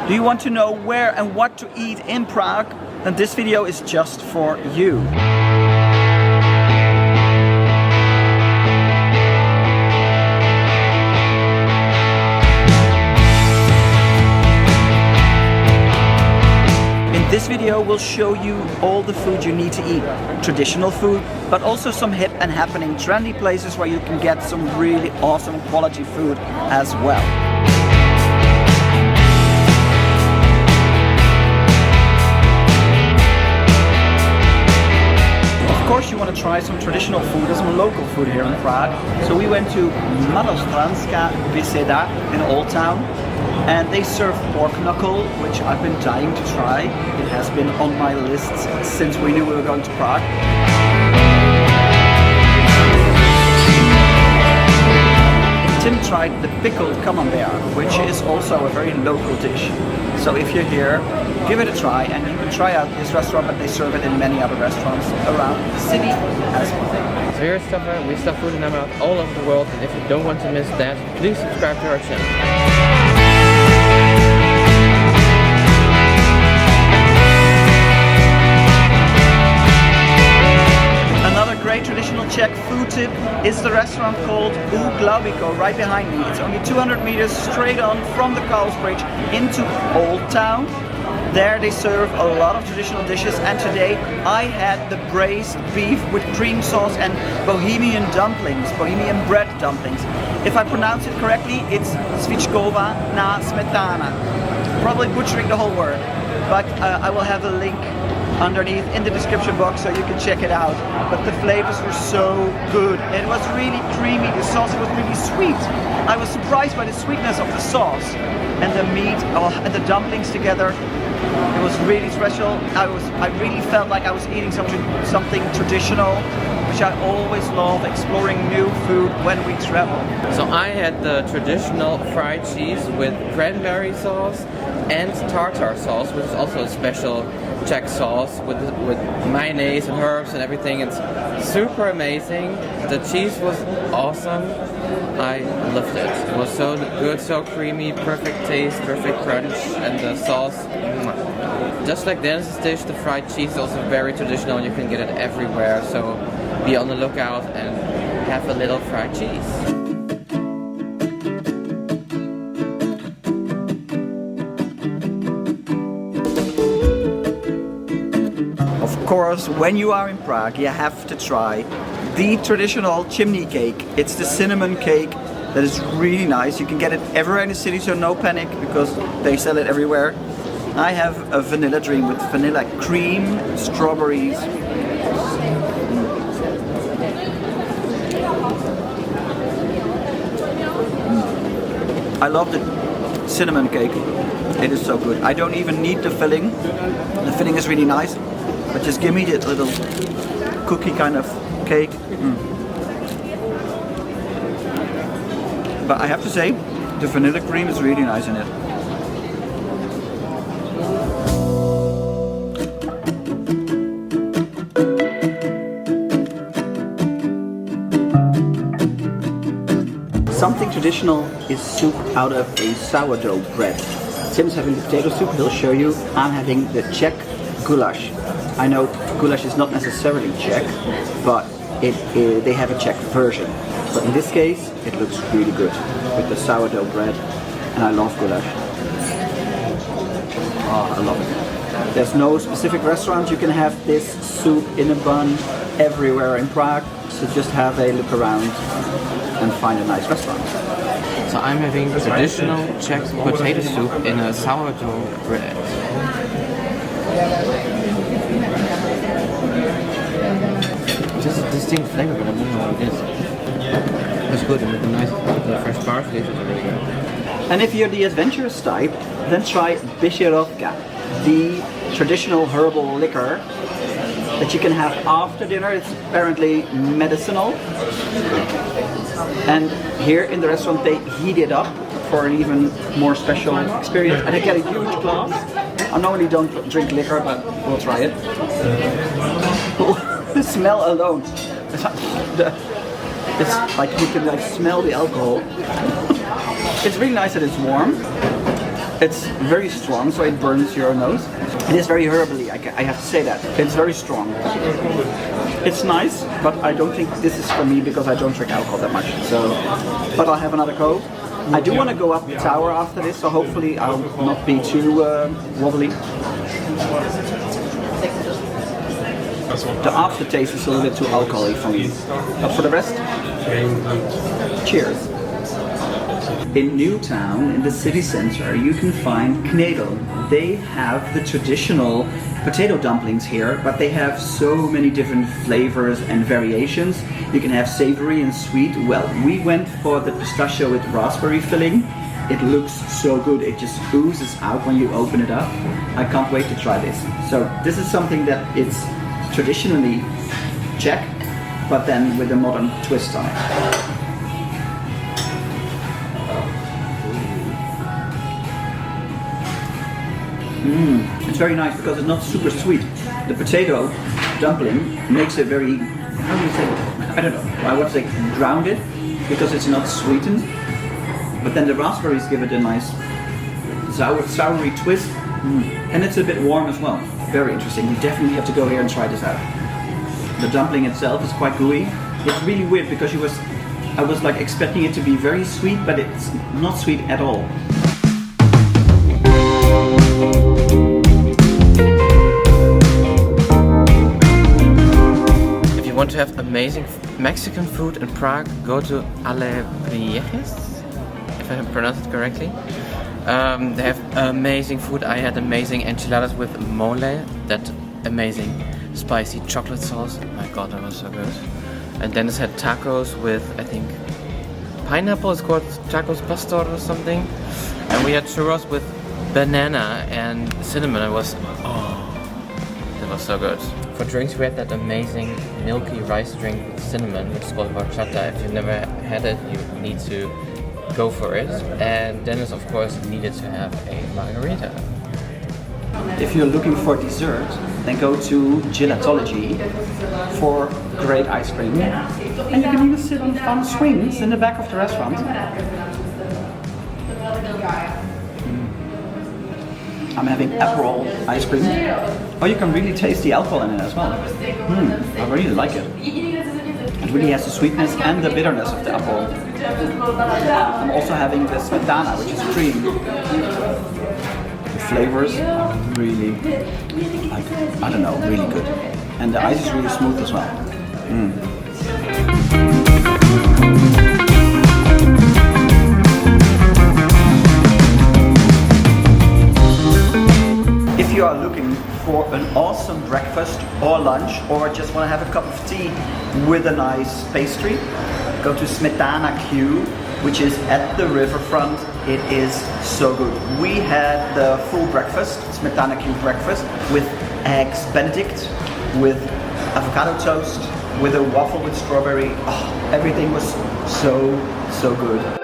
Do you want to know where and what to eat in Prague? Then this video is just for you. This video will show you all the food you need to eat. Traditional food, but also some hip and happening trendy places where you can get some really awesome quality food as well. Of course you want to try some traditional food, some local food here in Prague. So we went to Malo Stranksa in Old Town. And they serve pork knuckle, which I've been dying to try. It has been on my list since we knew we were going to Prague. Tim tried the pickled camembert, which is also a very local dish. So if you're here, give it a try, and you can try out this restaurant, but they serve it in many other restaurants around the city as well. So here's stuff, we stuff food in our mouth all over the world, and if you don't want to miss that, please subscribe to our channel. Great traditional Czech food tip is the restaurant called Glaubicu right behind me. It's only 200 meters straight on from the Carl's Bridge into Old Town. There they serve a lot of traditional dishes, and today I had the braised beef with cream sauce and Bohemian dumplings, Bohemian bread dumplings. If I pronounce it correctly, it's Svíčková na Smetana. Probably butchering the whole word, but I will have a link underneath in the description box so you can check it out. But the flavors were so good. It was really creamy, the sauce was really sweet. I was surprised by the sweetness of the sauce and the meat and the dumplings together. It was really special. I really felt like I was eating something traditional, which I always love, exploring new food when we travel. So I had the traditional fried cheese with cranberry sauce and tartar sauce, which is also a special Czech sauce with mayonnaise and herbs and everything. It's super amazing. The cheese was awesome. I loved it. It was so good, so creamy, perfect taste, perfect crunch, and the sauce. Just like Dennis's dish, the fried cheese is also very traditional. You can get it everywhere, so be on the lookout and have a little fried cheese. Of course, when you are in Prague, you have to try the traditional chimney cake. It's the cinnamon cake that is really nice. You can get it everywhere in the city, so no panic because they sell it everywhere. I have a vanilla dream with vanilla cream, strawberries. I love the cinnamon cake. It is so good. I don't even need the filling. The filling is really nice. But just give me that little cookie kind of cake. But I have to say, the vanilla cream is really nice in it. Something traditional is soup out of a sourdough bread. Tim's having the potato soup, he'll show you. I'm having the Czech Goulash. I know goulash is not necessarily Czech, but they have a Czech version. But in this case, it looks really good with the sourdough bread, and I love goulash. Oh, I love it. There's no specific restaurant. You can have this soup in a bun everywhere in Prague, so just have a look around and find a nice restaurant. So I'm having traditional Czech potato soup in a sourdough bread. Just a distinct flavor, but I don't know what it is. It's good, and with the nice fresh parsley, it's really good. And if you're the adventurous type, then try Becherovka, the traditional herbal liquor that you can have after dinner. It's apparently medicinal. And here in the restaurant they heat it up for an even more special experience. And I get a huge glass. I normally don't drink liquor, but we'll try it. The smell alone. It's like you can like smell the alcohol. It's really nice that it's warm. It's very strong, so it burns your nose. It is very herbally, I have to say that. It's very strong. It's nice, but I don't think this is for me because I don't drink alcohol that much. So, but I'll have another Coke. I do want to go up the tower after this, so hopefully I'll not be too wobbly. The aftertaste is a little bit too alcoholic for me. But for the rest, cheers. In Newtown, in the city center, you can find Knedlin. They have the traditional potato dumplings here, but they have so many different flavors and variations. You can have savory and sweet. Well, we went for the pistachio with raspberry filling. It looks so good, it just oozes out when you open it up. I can't wait to try this. So this is something that it's traditionally Czech, but then with a modern twist on it. It's very nice because it's not super sweet. The potato dumpling makes it very, how do you say, I don't know, I would say grounded because it's not sweetened. But then the raspberries give it a nice soury twist, and it's a bit warm as well. Very interesting. You definitely have to go here and try this out. The dumpling itself is quite gooey. It's really weird because I was like expecting it to be very sweet, but it's not sweet at all. If you want to have amazing Mexican food in Prague, go to Alebrijes, if I pronounced it correctly. They have amazing food. I had amazing enchiladas with mole, that amazing spicy chocolate sauce. Oh my god, that was so good. And Dennis had tacos with, I think, pineapple. It's called tacos pastor or something. And we had churros with banana and cinnamon. It was, that was so good. For drinks, we had that amazing milky rice drink with cinnamon, which is called horchata. If you've never had it, you need to go for it. And Dennis, of course, needed to have a margarita. If you're looking for dessert, then go to Gelatology for great ice cream. And you can even sit on fun swings in the back of the restaurant. I'm having Aperol ice cream. Oh, you can really taste the alcohol in it as well. I really like it. It really has the sweetness and the bitterness of the Aperol. I'm also having the Smetana, which is cream. The flavors are really, I don't know, really good. And the ice is really smooth as well. If you are looking for an awesome breakfast or lunch, or just want to have a cup of tea with a nice pastry, go to Smetana Q, which is at the riverfront. It is so good. We had the full breakfast, Smetana Q breakfast, with eggs Benedict, with avocado toast, with a waffle with strawberry. Oh, everything was so good.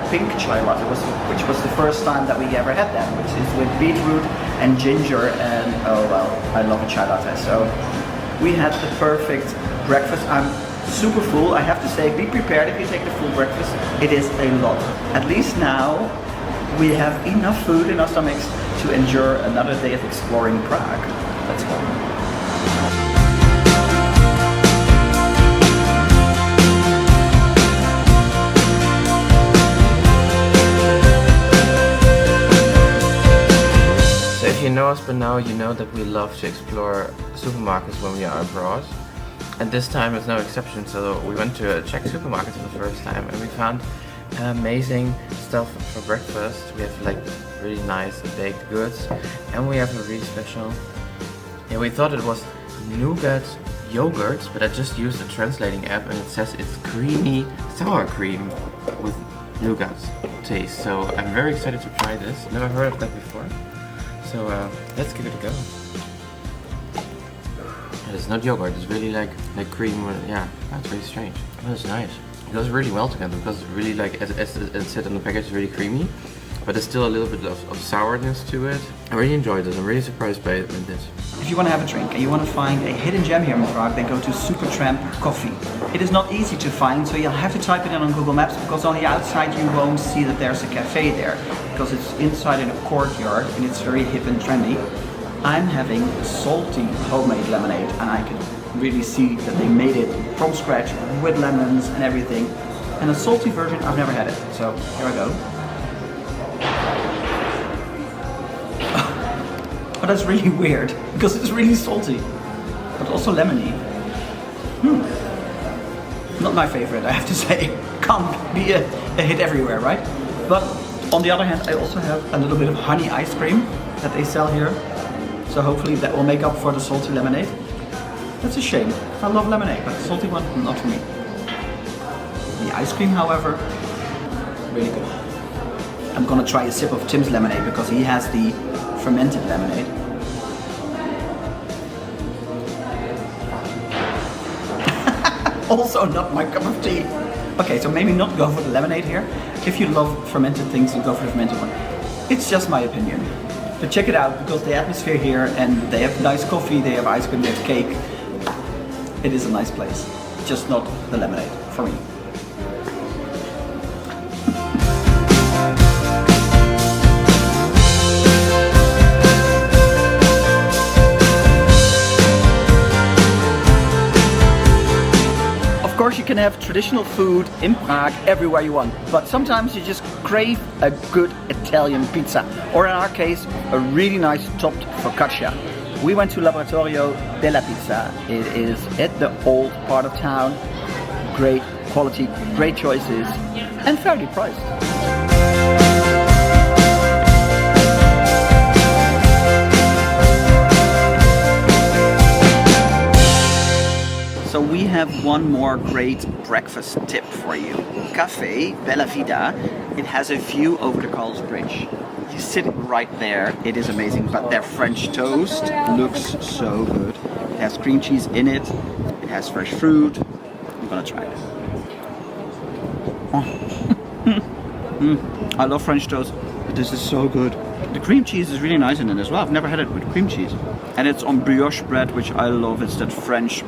Pink chai latte, which was the first time that we ever had that, which is with beetroot and ginger, and oh well, I love a chai latte. So we had the perfect breakfast. I'm super full, I have to say. Be prepared if you take the full breakfast. It is a lot. At least now we have enough food in our stomachs to endure another day of exploring Prague. Let's go. If you know us by now, you know that we love to explore supermarkets when we are abroad. And this time is no exception, so we went to a Czech supermarket for the first time and we found amazing stuff for breakfast. We have like really nice baked goods, and we have a really special, we thought it was nougat yogurt, but I just used the translating app and it says it's creamy sour cream with nougat taste. So I'm very excited to try this. Never heard of that before. So let's give it a go. It's not yogurt, it's really like cream. Yeah, that's very strange. Oh, that's nice. It goes really well together because it's really like, as it said on the package, it's really creamy, but there's still a little bit of sourness to it. I really enjoyed it. I'm really surprised by it with this. If you want to have a drink and you want to find a hidden gem here in Prague, then go to Supertramp Coffee. It is not easy to find, so you'll have to type it in on Google Maps, because on the outside you won't see that there's a cafe there, because it's inside in a courtyard and it's very hip and trendy. I'm having salty homemade lemonade, and I can really see that they made it from scratch with lemons and everything. And a salty version, I've never had it, so here I go. But that's really weird, because it's really salty, but also lemony. Not my favorite, I have to say. Can't be a hit everywhere, right? But on the other hand, I also have a little bit of honey ice cream that they sell here. So hopefully that will make up for the salty lemonade. That's a shame. I love lemonade, but the salty one, not for me. The ice cream, however, really good. I'm gonna try a sip of Tim's lemonade because he has the fermented lemonade. Also not my cup of tea. Okay, so maybe not go for the lemonade here. If you love fermented things, you go for the fermented one. It's just my opinion. But check it out, because the atmosphere here, and they have nice coffee, they have ice cream, they have cake. It is a nice place. Just not the lemonade for me. Of course, you can have traditional food in Prague everywhere you want, but sometimes you just crave a good Italian pizza, or in our case, a really nice topped focaccia. We went to Laboratorio della Pizza. It is at the old part of town. Great quality, great choices, and fairly priced. So we have one more great breakfast tip for you. Cafe Bella Vida. It has a view over the Carl's Bridge. You sit right there. It is amazing. But their French toast looks so good. It has cream cheese in it. It has fresh fruit. I'm gonna try it. Oh. I love French toast, but this is so good. The cream cheese is really nice in it as well. I've never had it with cream cheese. And it's on brioche bread, which I love. It's that French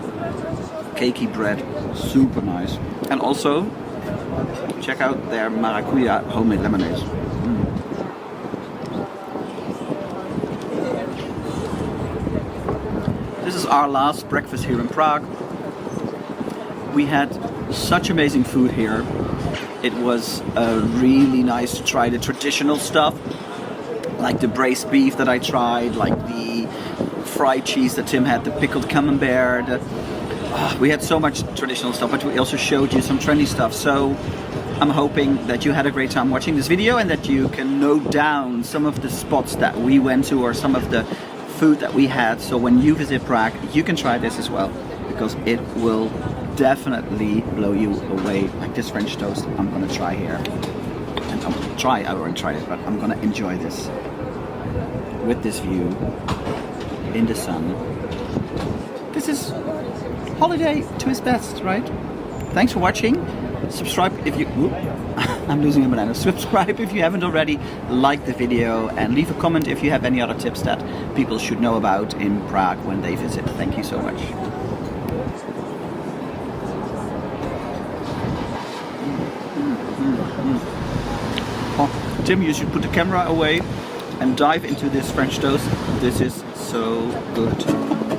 cakey bread, super nice. And also, check out their maracuja homemade lemonades. This is our last breakfast here in Prague. We had such amazing food here. It was really nice to try the traditional stuff, like the braised beef that I tried, like the fried cheese that Tim had, the pickled camembert. We had so much traditional stuff, but we also showed you some trendy stuff. So I'm hoping that you had a great time watching this video and that you can note down some of the spots that we went to or some of the food that we had. So when you visit Prague, you can try this as well, because it will definitely blow you away. Like this French toast I'm gonna try here. And I already tried it, but I'm gonna enjoy this with this view in the sun. This is holiday to its best, right? Thanks for watching. Subscribe if you... I'm losing a banana. Subscribe if you haven't already. Like the video and leave a comment if you have any other tips that people should know about in Prague when they visit. Thank you so much. Oh, Tim, you should put the camera away and dive into this French toast. This is so good.